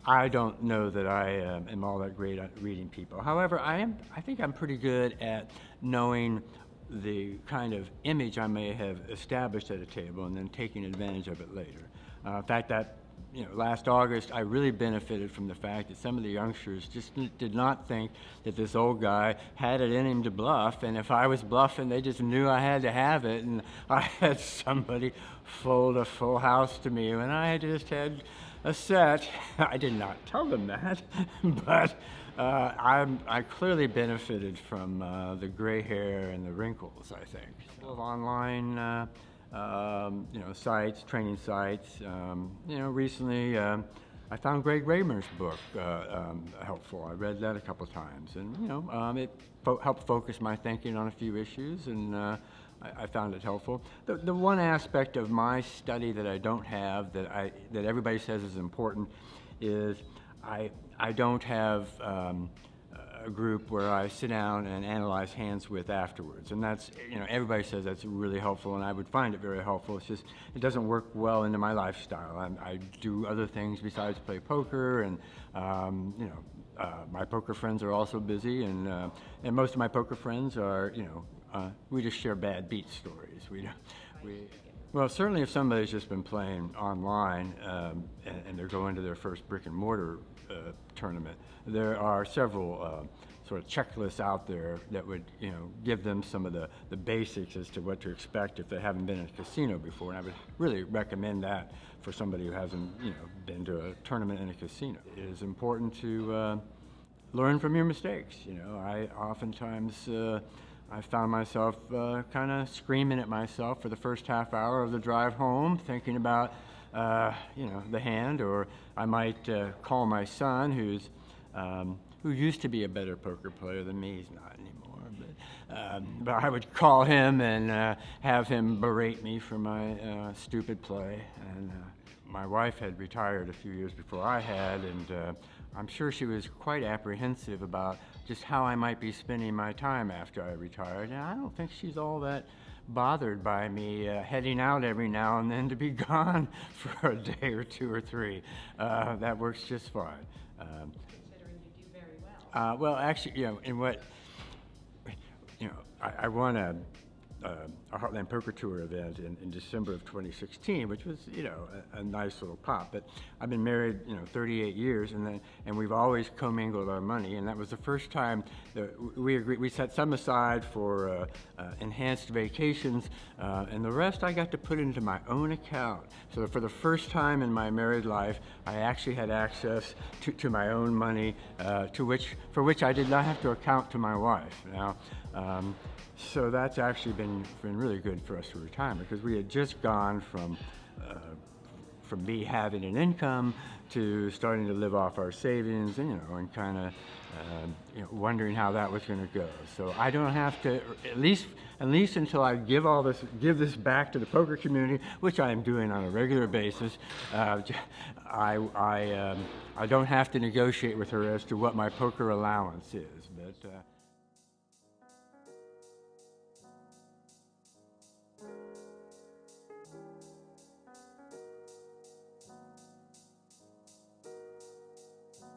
I don't know that I am all that great at reading people. However, I think I'm pretty good at knowing the kind of image I may have established at a table and then taking advantage of it later. In fact, last August, I really benefited from the fact that some of the youngsters just did not think that this old guy had it in him to bluff, and if I was bluffing, they just knew I had to have it, and I had somebody fold a full house to me when I just had a set. I did not tell them that, but I clearly benefited from the gray hair and the wrinkles, I think. Of online sites, training sites. Recently I found Greg Raymer's book helpful. I read that a couple of times, and it helped focus my thinking on a few issues, and I found it helpful. The one aspect of my study that I don't have that everybody says is important is I don't have a group where I sit down and analyze hands with afterwards, and that's, everybody says that's really helpful, and I would find it very helpful. It's just it doesn't work well into my lifestyle. I do other things besides play poker, and my poker friends are also busy, and most of my poker friends are, we just share bad beat stories. Well, certainly if somebody's just been playing online and they're going to their first brick and mortar tournament, there are several sort of checklists out there that would, give them some of the basics as to what to expect if they haven't been in a casino before. And I would really recommend that for somebody who hasn't, been to a tournament in a casino. It is important to learn from your mistakes. I oftentimes I found myself kind of screaming at myself for the first half hour of the drive home, thinking about, the hand, or I might call my son, who used to be a better poker player than me. He's not anymore, but I would call him and have him berate me for my stupid play. And my wife had retired a few years before I had, and I'm sure she was quite apprehensive about just how I might be spending my time after I retired. And I don't think she's all that bothered by me heading out every now and then to be gone for a day or two or three. That works just fine. Considering you do very well. Well, actually, in what, I won a Heartland Poker Tour event in December of 2016, which was, a nice little pop. But I've been married, 38 years, and we've always commingled our money, and that was the first time that we agreed. We set some aside for enhanced vacations, and the rest I got to put into my own account. So for the first time in my married life, I actually had access to my own money, for which I did not have to account to my wife. Now. So that's actually been really good for us for retirement, because we had just gone from me having an income to starting to live off our savings, and kind of wondering how that was going to go. So I don't have to, at least until I give this back to the poker community, which I am doing on a regular basis. I don't have to negotiate with her as to what my poker allowance is, but.